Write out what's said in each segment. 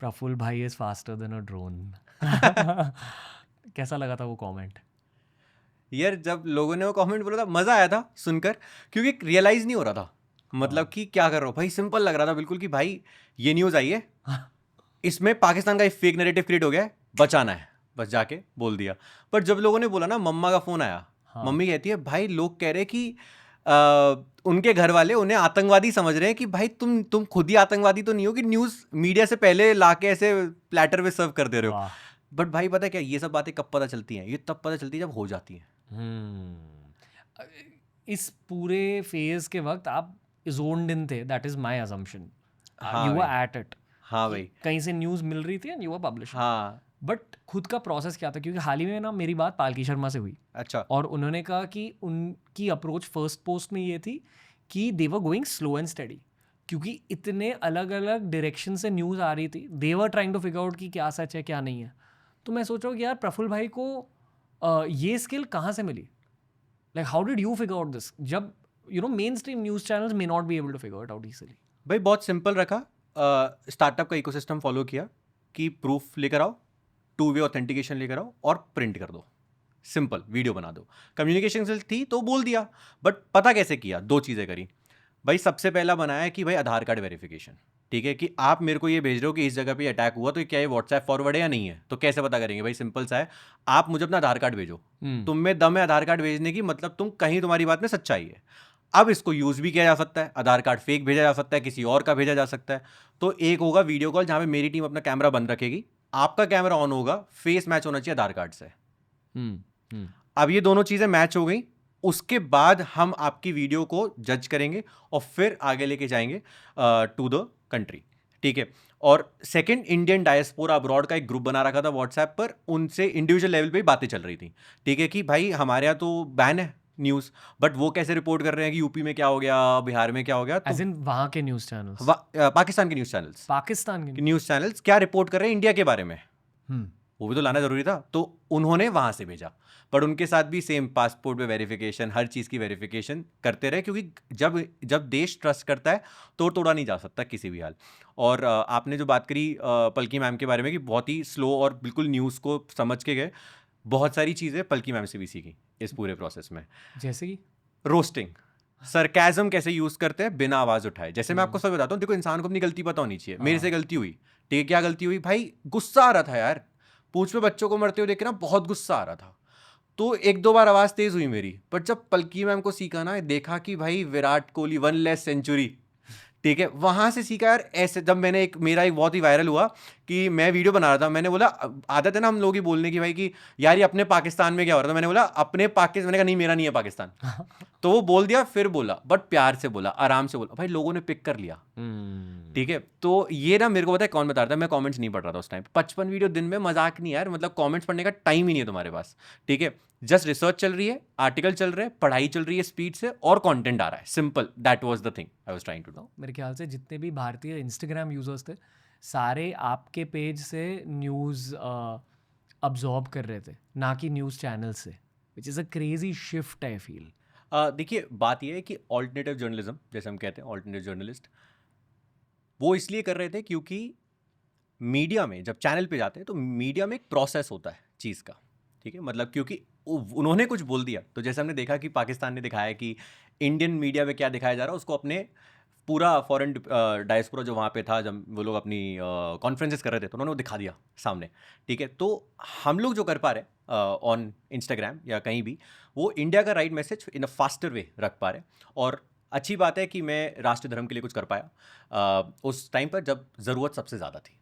प्रफुल्ल भाई is faster than a drone. कैसा लगा था वो कमेंट? यार जब लोगों ने वो कमेंट बोला था मजा आया था सुनकर, क्योंकि रियलाइज नहीं हो रहा था मतलब कि क्या कर रहा हो भाई। सिंपल लग रहा था बिल्कुल कि भाई ये न्यूज़ आई है, इसमें पाकिस्तान का एक फेक नैरेटिव क्रिएट हो गया है, बचाना है, बस जाके बोल दिया। पर जब लोगों ने बोला ना, मम्मा का फोन आया, हाँ। मम्मी कहती है भाई लोग कह रहे कि आ, उनके घर वाले उन्हें आतंकवादी समझ रहे हैं कि भाई तुम खुद ही आतंकवादी तो नहीं हो कि न्यूज़ मीडिया से पहले लाके ऐसे प्लेटर पे सर्व कर दे रहे हो। वाह। बट भाई पता है क्या, ये सब बातें कब पता चलती हैं? ये तब पता चलती है जब हो जाती हैं। इस पूरे फेज के वक्त आप जोन्ड इन थे, दैट इज माय अजम्पशन। हाँ यू भाई, वर एट इट, हाँ कि भाई, कहीं से न्यूज़ मिल रही थी एंड यू वर पब्लिशिंग। हाँ। बट खुद का प्रोसेस क्या था? क्योंकि हाल ही में ना मेरी बात पालकी शर्मा से हुई, अच्छा। और उन्होंने कहा कि उनकी अप्रोच फर्स्ट पोस्ट में ये थी कि they were going slow and study, क्योंकि इतने अलग अलग डायरेक्शन से न्यूज़ आ रही थी। They were trying to figure out कि क्या सच है क्या नहीं है। तो मैं सोच रहा हूँ कि यार प्रफुल्ल भाई को ये स्किल कहाँ से मिली? Like how did you figure out this, जब mainstream news channels may not be able to figure it out easily? भाई बहुत सिंपल रखा, स्टार्टअप का इकोसिस्टम फॉलो किया कि प्रूफ लेकर आओ, टू वे ऑथेंटिकेशन लेकर आओ और प्रिंट कर दो, सिंपल वीडियो बना दो। कम्युनिकेशन स्किल्स थी तो बोल दिया, बट पता कैसे किया? दो चीज़ें करी भाई। सबसे पहला बनाया कि भाई आधार कार्ड वेरिफिकेशन, ठीक है, कि आप मेरे को ये भेज रहे हो कि इस जगह पे अटैक हुआ, तो क्या ये व्हाट्सएप फॉरवर्ड है या नहीं है? तो कैसे पता करेंगे भाई? सिंपल सा है, आप मुझे अपना आधार कार्ड भेजो, तुम में दम है आधार कार्ड भेजने की, मतलब तुम कहीं तुम्हारी बात में सच्चाई है। अब इसको यूज भी किया जा सकता है, आधार कार्ड फेक भेजा जा सकता है, किसी और का भेजा जा सकता है। तो एक होगा वीडियो कॉल जहां पे मेरी टीम अपना कैमरा बंद रखेगी, आपका कैमरा ऑन होगा, फेस मैच होना चाहिए आधार कार्ड से। अब ये दोनों चीजें मैच हो गई, उसके बाद हम आपकी वीडियो को जज करेंगे और फिर आगे लेके जाएंगे टू द कंट्री, ठीक है। और सेकंड, इंडियन डायस्पोरा अब्रॉड का एक ग्रुप बना रखा था व्हाट्सएप पर, उनसे इंडिविजुअल लेवल पे ही बातें चल रही थी, ठीक है, कि भाई हमारे यहाँ तो बैन है न्यूज़, बट वो कैसे रिपोर्ट कर रहे हैं कि यूपी में क्या हो गया, बिहार में क्या हो गया। तो एज इन वहाँ के न्यूज़ चैनल्स, पाकिस्तान के न्यूज़ चैनल्स, पाकिस्तान के न्यूज़ चैनल्स क्या रिपोर्ट कर रहे हैं इंडिया के बारे में, हम्म वो भी तो लाना जरूरी था। तो उन्होंने वहां से भेजा, पर उनके साथ भी सेम पासपोर्ट पे वेरिफिकेशन, हर चीज़ की वेरिफिकेशन करते रहे, क्योंकि जब जब देश ट्रस्ट करता है तो तोड़ा नहीं जा सकता किसी भी हाल। और आपने जो बात करी पलकी मैम के बारे में कि बहुत ही स्लो और बिल्कुल न्यूज़ को समझ के गए, बहुत सारी चीज़ें पलकी मैम से भी सीखी इस पूरे प्रोसेस में। जैसे कि रोस्टिंग, सरकाज़म कैसे यूज़ करते हैं बिना आवाज़ उठाए। जैसे मैं आपको सब बताता हूँ, देखो इंसान को अपनी गलती पता होनी चाहिए। मेरे से गलती हुई, ठीक है, क्या गलती हुई भाई? गुस्सा आ रहा था यार, पूंछ में बच्चों को मरते हुए देख के ना बहुत गुस्सा आ रहा था, तो एक दो बार आवाज़ तेज़ हुई मेरी। पर जब पलकी मैम को सीखा ना, देखा कि भाई विराट कोहली 1 लेस सेंचुरी, ठीक है, वहां से सीखा यार। ऐसे जब मैंने मेरा एक बहुत ही वायरल हुआ कि मैं वीडियो बना रहा था, मैंने बोला, आदत है ना हम लोग ही बोलने की भाई कि यार ये अपने पाकिस्तान में क्या हो रहा था, मैंने बोला अपने पाकिस्तान, मैंने कहा नहीं मेरा नहीं है पाकिस्तान। तो वो बोल दिया, फिर बोला, बट प्यार से बोला, आराम से बोला, भाई लोगों ने पिक कर लिया, ठीक है। तो ये ना मेरे को पता है कौन बता रहा था, मैं कमेंट्स नहीं पढ़ रहा था उस टाइम। 55 वीडियो दिन में, मजाक नहीं यार, मतलब कमेंट्स पढ़ने का टाइम ही नहीं है तुम्हारे पास, ठीक है। जस्ट रिसर्च चल रही है, आर्टिकल चल रहे हैं, पढ़ाई चल रही है स्पीड से, और कंटेंट आ रहा है, simple, that was the thing I was trying to do. मेरे ख्याल से जितने भी भारतीय इंस्टाग्राम यूजर्स थे, सारे आपके पेज से न्यूज़ अब्जॉर्ब कर रहे थे, ना कि न्यूज़ चैनल से, which is a crazy shift I feel. देखिए बात यह है कि ऑल्टरनेटिव जर्नलिज्म, जैसे हम कहते हैं ऑल्टरनेटिव जर्नलिस्ट, वो इसलिए कर रहे थे क्योंकि मीडिया में जब चैनल पे जाते हैं तो मीडिया में एक प्रोसेस होता है चीज़ का, ठीक है, मतलब क्योंकि उन्होंने कुछ बोल दिया, तो जैसे हमने देखा कि पाकिस्तान ने दिखाया कि इंडियन मीडिया में क्या दिखाया जा रहा है, उसको अपने पूरा फॉरेन डायस्पोरा जो वहाँ पे था, जब वो लोग अपनी कॉन्फ्रेंसेस कर रहे थे, तो उन्होंने वो दिखा दिया सामने, ठीक है। तो हम लोग जो कर पा रहे ऑन इंस्टाग्राम या कहीं भी, वो इंडिया का right message in a faster way रख पा रहे। और अच्छी बात है कि मैं राष्ट्र धर्म के लिए कुछ कर पाया उस टाइम पर जब ज़रूरत सबसे ज़्यादा थी।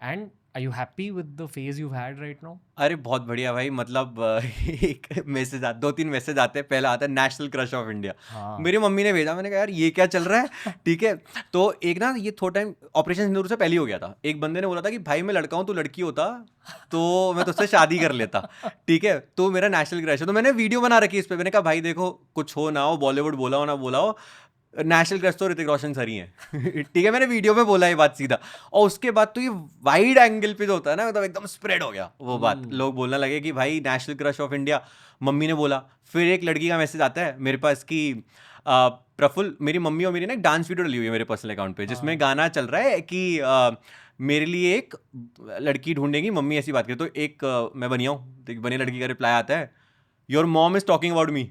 And are you happy with the phase you had right now? अरे बहुत बढ़िया भाई, मतलब एक मैसेज दो तीन मैसेज आते हैं। पहला आता है नेशनल क्रश ऑफ इंडिया, हाँ। मेरी मम्मी ने भेजा, मैंने कहा यार ये क्या चल रहा है, ठीक है। तो एक ना ये थोड़ा टाइम ऑपरेशन सिंदूर से पहले हो गया था, एक बंदे ने बोला था कि भाई मैं लड़का हूँ तू लड़की होता तो मैं तुझसे शादी कर लेता, ठीक है, तो मेरा नेशनल क्रश है। तो मैंने वीडियो बना रखी इस पर, मैंने कहा भाई देखो कुछ हो ना हो, बॉलीवुड बोला हो ना बोला हो, नेशनल क्रश तो ऋतिक रोशन सर ही है ठीक है, मैंने वीडियो में बोला ये बात सीधा। और उसके बाद तो ये वाइड एंगल पे जो होता है ना, मतलब एकदम स्प्रेड हो गया वो बात, लोग बोलने लगे कि भाई national crush of India, mummy ने बोला। फिर एक लड़की का मैसेज आता है मेरे पास कि प्रफुल्ल, मेरी मम्मी और मेरी ना एक डांस वीडियो डली हुई है मेरे पर्सनल अकाउंट पे, जिसमें हाँ। गाना चल रहा है कि मेरे लिए एक लड़की ढूंढेगी, मम्मी ऐसी बात करे तो एक मैं बनिया हूँ, तो एक बनिया लड़की का रिप्लाई आता है, your mom is talking about me.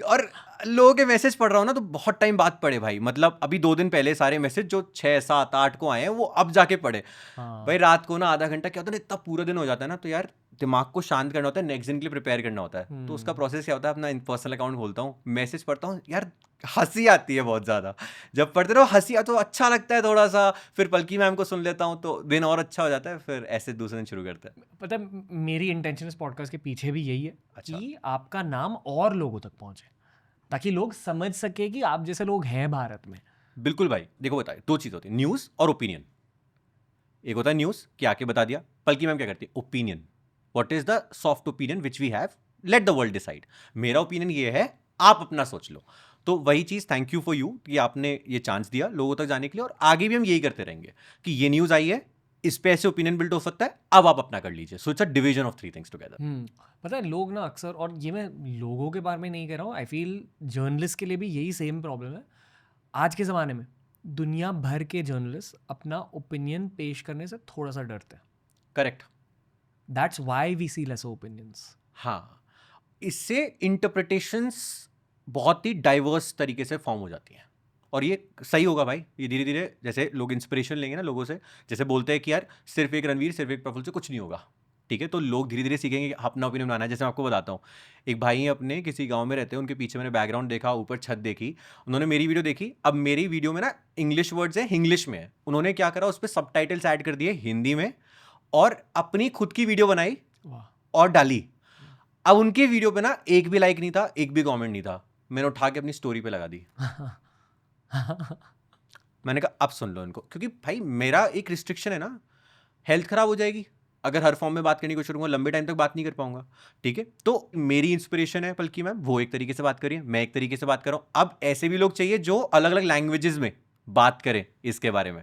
और लोगों के मैसेज पढ़ रहा हूँ ना, तो बहुत टाइम बाद पढ़े भाई, मतलब अभी 2 दिन पहले सारे मैसेज जो 6, 7, 8 को आए हैं वो अब जाके पढ़े। हाँ। भाई रात को ना आधा घंटा क्या होता है ना, इतना पूरा दिन हो जाता है ना, तो यार दिमाग को शांत करना होता है, नेक्स्ट दिन के लिए प्रिपेयर करना होता है। तो उसका प्रोसेस क्या होता है, अपना पर्सनल अकाउंट खोलता हूँ, मैसेज पढ़ता हूँ, यार हंसी आती है बहुत ज़्यादा। जब पढ़ते रहो हंसी तो अच्छा लगता है थोड़ा सा, फिर पलकी मैम को सुन लेता हूँ तो दिन और अच्छा हो जाता है, फिर ऐसे दूसरे दिन शुरू करते हैं। पता है मेरी इंटेंशन इस पॉडकास्ट के पीछे भी यही है अच्छा। कि आपका नाम और लोगों तक पहुंचे, ताकि लोग समझ सके कि आप जैसे लोग हैं भारत में। बिल्कुल भाई, देखो बताए 2 चीज़ होती है, न्यूज़ और ओपिनियन। एक होता है न्यूज़ कि आके बता दिया, पलकी मैम क्या करती है, opinion, what is the soft opinion which we have, let the world decide. मेरा ओपिनियन ये है, आप अपना सोच लो। तो वही चीज़, थैंक यू फॉर यू कि आपने ये चांस दिया लोगों तक जाने के लिए, और आगे भी हम यही करते रहेंगे कि ये न्यूज़ आई है, इस पे ऐसे ओपिनियन बिल्ड हो सकता है, अब आप अपना कर लीजिए। So it's a division of 3 things together. पता है लोग ना अक्सर, और ये मैं लोगों के बारे में नहीं कह रहा हूँ, आई फील जर्नलिस्ट के लिए भी यही सेम प्रॉब्लम है। आज के ज़माने में दुनिया भर के जर्नलिस्ट अपना ओपिनियन पेश करने से थोड़ा सा डरते हैं। Correct. That's why we see less opinions. हाँ, इससे इंटरप्रिटेशंस बहुत ही डाइवर्स तरीके से फॉर्म हो जाती हैं, और ये सही होगा भाई। ये धीरे धीरे जैसे लोग इंस्पिरेशन लेंगे ना लोगों से, जैसे बोलते हैं कि यार सिर्फ एक रणवीर, सिर्फ एक प्रफुल्ल से कुछ नहीं होगा, ठीक है, तो लोग धीरे धीरे सीखेंगे कि अपना ओपिनियन बनाना है। जैसे मैं आपको बताता हूँ, एक भाई हैं अपने किसी गांव में रहते हैं, उनके पीछे मैंने बैकग्राउंड देखा, ऊपर छत देखी, उन्होंने मेरी वीडियो देखी। अब मेरी वीडियो में ना इंग्लिश वर्ड्स है, इंग्लिश में है, उन्होंने क्या करा, उस पर सबटाइटल्स ऐड कर दिए हिंदी में, और अपनी खुद की वीडियो बनाई वाह। और डाली। अब उनके वीडियो पे ना एक भी लाइक नहीं था, एक भी कमेंट नहीं था, मैंने उठा के अपनी स्टोरी पे लगा दी। मैंने कहा अब सुन लो इनको, क्योंकि भाई मेरा एक रिस्ट्रिक्शन है ना, हेल्थ खराब हो जाएगी अगर हर फॉर्म में बात करने की कोशिश करूंगा, लंबे टाइम तक बात नहीं कर पाऊंगा, ठीक है। तो मेरी इंस्पिरेशन है पलकी मैम, वो एक तरीके से बात करिए, मैं एक तरीके से बात कर रहा हूँ। अब ऐसे भी लोग चाहिए जो अलग अलग लैंग्वेजेस में बात करें इसके बारे में।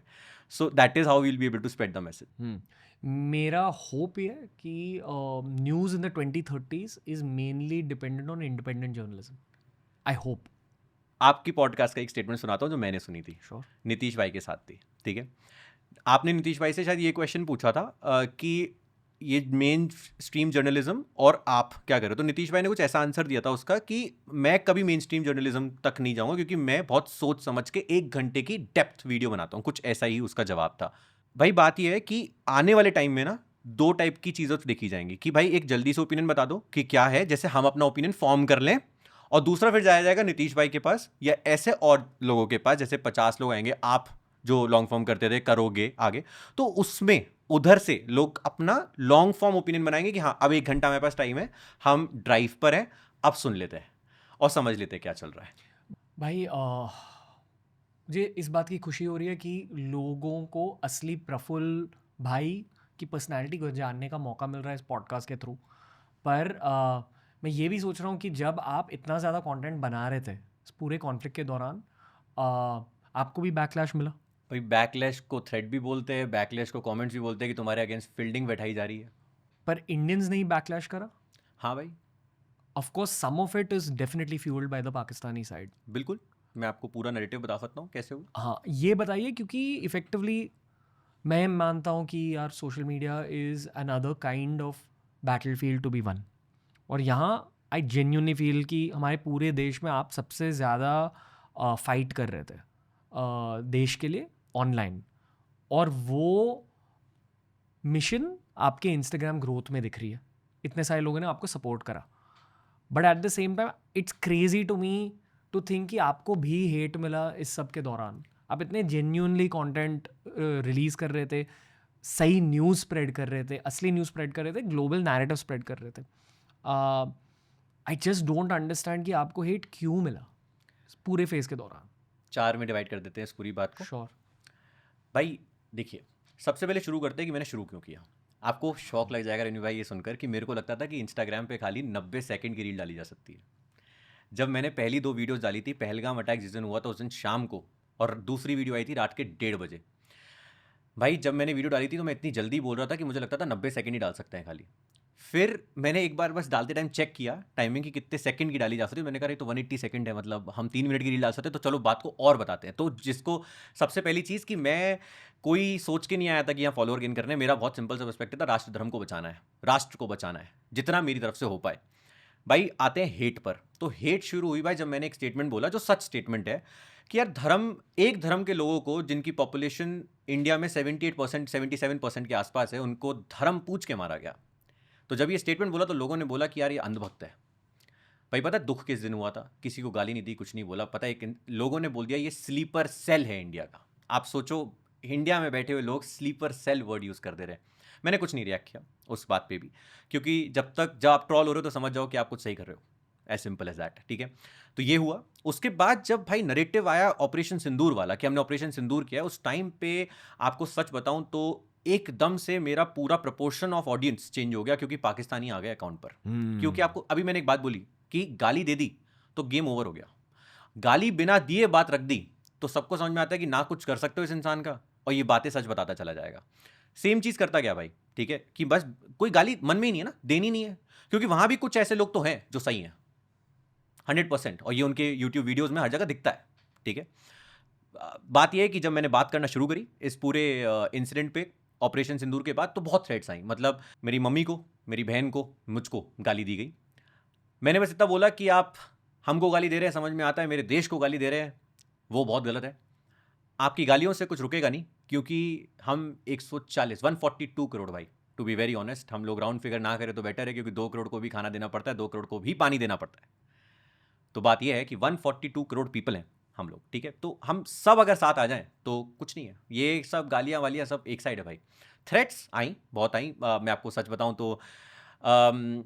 So that is how we'll be able to spread the message. मेरा होप ये है कि news in the 2030s is mainly dependent on independent journalism. I hope. आपकी पॉडकास्ट का एक स्टेटमेंट सुनाता हूँ जो मैंने सुनी थी, श्योर। नीतीश भाई के साथ थी, ठीक है। आपने नीतीश भाई से शायद ये क्वेश्चन पूछा था कि ये मेन स्ट्रीम जर्नलिज्म और आप क्या करें, तो नीतीश भाई ने कुछ ऐसा आंसर दिया था उसका कि मैं कभी मेन स्ट्रीम जर्नलिज्म तक नहीं जाऊंगा, क्योंकि मैं बहुत सोच समझ के 1 घंटे की डेप्थ वीडियो बनाता हूँ, कुछ ऐसा ही उसका जवाब था। भाई बात यह है कि आने वाले टाइम में ना 2 टाइप की चीज़ें देखी जाएंगी, कि भाई एक जल्दी से ओपिनियन बता दो कि क्या है, जैसे हम अपना ओपिनियन फॉर्म कर लें, और दूसरा फिर जाया जाएगा नीतीश भाई के पास या ऐसे और लोगों के पास, जैसे 50 लोग आएंगे, आप जो लॉन्ग फॉर्म करते थे करोगे आगे, तो उसमें उधर से लोग अपना लॉन्ग फॉर्म ओपिनियन बनाएंगे कि हाँ अब 1 घंटा हमारे पास टाइम है, हम ड्राइव पर हैं, अब सुन लेते हैं और समझ लेते हैं क्या चल रहा है। भाई मुझे इस बात की खुशी हो रही है कि लोगों को असली प्रफुल्ल भाई की पर्सनैलिटी को जानने का मौका मिल रहा है इस पॉडकास्ट के थ्रू। पर मैं ये भी सोच रहा हूँ कि जब आप इतना ज़्यादा कंटेंट बना रहे थे इस पूरे कॉन्फ्लिक्ट के दौरान, आपको भी बैकलैश मिला? भाई बैकलैश को थ्रेड भी बोलते हैं, बैकलैश को कमेंट्स भी बोलते हैं कि तुम्हारे अगेंस्ट फील्डिंग बैठाई जा रही है। पर इंडियंस ने ही बैकलैश करा। हाँ भाई of course some of it is definitely fuelled by the Pakistani side. बिल्कुल, मैं आपको पूरा नैरेटिव बता सकता हूँ कैसे हुआ। हाँ, ये बताइए, क्योंकि इफ़ेक्टिवली मैं मानता हूँ कि यार social media is another kind of battlefield to be one. और यहाँ आई जेन्युइनली फील कि हमारे पूरे देश में आप सबसे ज़्यादा फाइट कर रहे थे देश के लिए ऑनलाइन, और वो मिशन आपके इंस्टाग्राम ग्रोथ में दिख रही है। इतने सारे लोगों ने आपको सपोर्ट करा, but at the same time it's crazy to me to think कि आपको भी हेट मिला इस सब के दौरान। आप इतने जेन्युइनली कंटेंट रिलीज कर रहे थे, सही न्यूज़ स्प्रेड कर रहे थे, असली न्यूज़ स्प्रेड कर रहे थे, ग्लोबल नैरेटिव स्प्रेड कर रहे थे। आई जस्ट डोंट अंडरस्टैंड कि आपको हेट क्यों मिला इस पूरे फेज के दौरान। 4 में डिवाइड कर देते हैं इस पूरी बात को। श्योर। भाई देखिए, सबसे पहले शुरू करते हैं कि मैंने शुरू क्यों किया। आपको शौक लग जाएगा रेनू भाई ये सुनकर कि मेरे को लगता था कि इंस्टाग्राम पे खाली 90 सेकंड की रील डाली जा सकती है। जब मैंने पहली 2 वीडियोस डाली थी, पहलगाम अटैक जिस दिन हुआ था उस दिन शाम को, और दूसरी वीडियो आई थी रात के 1:30 बजे। भाई जब मैंने वीडियो डाली थी तो मैं इतनी जल्दी बोल रहा था कि मुझे लगता था 90 सेकंड ही डाल सकते हैं खाली। फिर मैंने एक बार बस डालते टाइम चेक किया टाइमिंग की कितने सेकंड की डाली जा सकती है। मैंने कहा तो 180 सेकंड है, मतलब हम 3 मिनट की रील डाल सकते हैं, तो चलो बात को और बताते हैं। तो जिसको सबसे पहली चीज़ कि मैं कोई सोच के नहीं आया था कि यहाँ फॉलोअर गेन करने, मेरा बहुत सिंपल सा पर्सपेक्टिव था, राष्ट्र धर्म को बचाना है, राष्ट्र को बचाना है, जितना मेरी तरफ से हो पाए। भाई आते हैं हेट पर। तो हेट शुरू हुई भाई जब मैंने एक स्टेटमेंट बोला जो सच स्टेटमेंट है कि यार धर्म, एक धर्म के लोगों को जिनकी पॉपुलेशन इंडिया में 78% 77% के आसपास है, उनको धर्म पूछ के मारा गया। तो जब ये स्टेटमेंट बोला तो लोगों ने बोला कि यार ये अंधभक्त है। भाई पता है दुख किस दिन हुआ था? किसी को गाली नहीं दी, कुछ नहीं बोला, पता है लोगों ने बोल दिया ये स्लीपर सेल है इंडिया का। आप सोचो इंडिया में बैठे हुए लोग स्लीपर सेल वर्ड यूज़ कर दे रहे हैं। मैंने कुछ नहीं रिएक्ट किया उस बात पे भी, क्योंकि जब आप ट्रॉल हो रहे हो तो समझ जाओ कि आप कुछ सही कर रहे हो, एज सिंपल एज दैट। ठीक है, तो ये हुआ। उसके बाद जब भाई नरेटिव आया ऑपरेशन सिंदूर वाला कि हमने ऑपरेशन सिंदूर किया, उस टाइम पे आपको सच बताऊं तो एकदम से मेरा पूरा प्रपोर्शन ऑफ ऑडियंस चेंज हो गया, क्योंकि पाकिस्तानी आ गए अकाउंट पर। क्योंकि आपको अभी मैंने एक बात बोली कि गाली दे दी तो गेम ओवर हो गया, गाली बिना दिए बात रख दी तो सबको समझ में आता है कि ना कुछ कर सकते हो इस इंसान का, और ये बातें सच बताता चला जाएगा। सेम चीज करता गया भाई। ठीक है, कि बस कोई गाली मन में ही नहीं है ना, देनी नहीं है, क्योंकि वहां भी कुछ ऐसे लोग तो हैं जो सही हैं 100%, और ये उनके यूट्यूब वीडियोस में हर जगह दिखता है। ठीक है, बात यह है कि जब मैंने बात करना शुरू करी इस पूरे इंसिडेंट पे ऑपरेशन सिंदूर के बाद, तो बहुत थ्रेट्स आई। मतलब मेरी मम्मी को, मेरी बहन को, मुझको गाली दी गई। मैंने बस इतना बोला कि आप हमको गाली दे रहे हैं, समझ में आता है, मेरे देश को गाली दे रहे हैं, वो बहुत गलत है। आपकी गालियों से कुछ रुकेगा नहीं, क्योंकि हम 142 करोड़ भाई, टू बी वेरी ऑनेस्ट, हम लोग राउंड फिगर ना करें तो बेटर है, क्योंकि 2 करोड़ को भी खाना देना पड़ता है, 2 करोड़ को भी पानी देना पड़ता है। तो बात यह है कि 142 करोड़ पीपल हैं हम लोग। ठीक है, तो हम सब अगर साथ आ जाएं तो कुछ नहीं है। ये सब गालियां वालियां सब एक साइड है भाई। थ्रेट्स आई, बहुत आई। मैं आपको सच बताऊं तो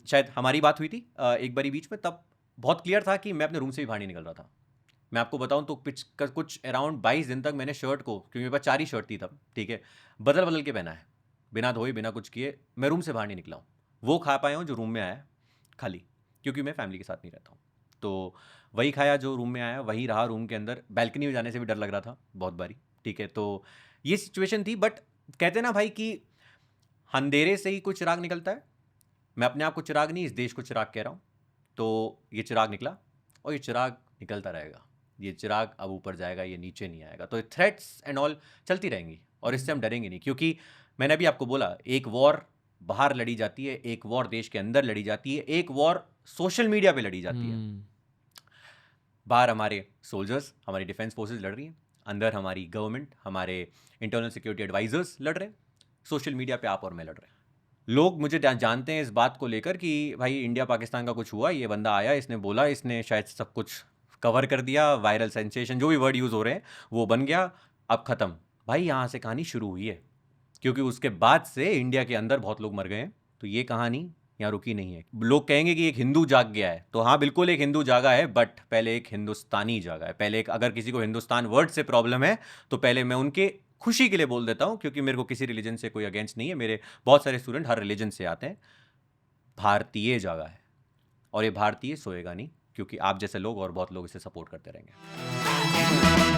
शायद हमारी बात हुई थी एक बारी बीच में, तब बहुत क्लियर था कि मैं अपने रूम से भी बाहर नहीं निकल रहा था। मैं आपको बताऊं तो कुछ अराउंड 22 दिन तक मैंने शर्ट को, क्योंकि मेरे पास 4 ही शर्ट थी तब, ठीक है, बदल बदल के पहना है, बिना धोए बिना कुछ किए। मैं रूम से बाहर नहीं निकला हूँ। वो खा पाया हूँ जो रूम में आया खाली, क्योंकि मैं फैमिली के साथ नहीं रहता हूँ। तो वही खाया जो रूम में आया, वही रहा रूम के अंदर। बैल्कनी में जाने से भी डर लग रहा था बहुत बारी। ठीक है, तो ये सिचुएशन थी। बट कहते ना भाई कि अंधेरे से ही कुछ चिराग निकलता है। मैं अपने आप को चिराग नहीं, इस देश को चिराग कह रहा हूँ। तो ये चिराग निकला और ये चिराग निकलता रहेगा। ये चिराग अब ऊपर जाएगा, ये नीचे नहीं आएगा। तो थ्रेट्स एंड ऑल चलती रहेंगी और इससे हम डरेंगे नहीं, क्योंकि मैंने अभी आपको बोला एक वॉर बाहर लड़ी जाती है, एक वॉर देश के अंदर लड़ी जाती है, एक वॉर सोशल मीडिया पे लड़ी जाती है। बाहर हमारे सोल्जर्स, हमारी डिफेंस फोर्सेस लड़ रही हैं, अंदर हमारी गवर्नमेंट, हमारे इंटरनल सिक्योरिटी एडवाइजर्स लड़ रहे हैं, सोशल मीडिया पे आप और मैं लड़ रहे हैं। लोग मुझे जानते हैं इस बात को लेकर कि भाई इंडिया पाकिस्तान का कुछ हुआ, ये बंदा आया, इसने बोला, इसने शायद सब कुछ कवर कर दिया, वायरल सेंसेशन जो भी वर्ड यूज़ हो रहे हैं वो बन गया, अब ख़त्म। भाई यहाँ से कहानी शुरू हुई है, क्योंकि उसके बाद से इंडिया के अंदर बहुत लोग मर गए हैं। तो ये कहानी यहाँ रुकी नहीं है। लोग कहेंगे कि एक हिंदू जाग गया है, तो हाँ बिल्कुल एक हिंदू जागा है, बट पहले एक हिंदुस्तानी जागा है। पहले एक, अगर किसी को हिंदुस्तान वर्ड से प्रॉब्लम है तो पहले मैं उनके खुशी के लिए बोल देता हूँ, क्योंकि मेरे को किसी रिलीजन से कोई अगेंस्ट नहीं है। मेरे बहुत सारे स्टूडेंट हर रिलीजन से आते हैं। भारतीय जागा है, और ये भारतीय सोएगा नहीं, क्योंकि आप जैसे लोग और बहुत लोग इसे सपोर्ट करते रहेंगे।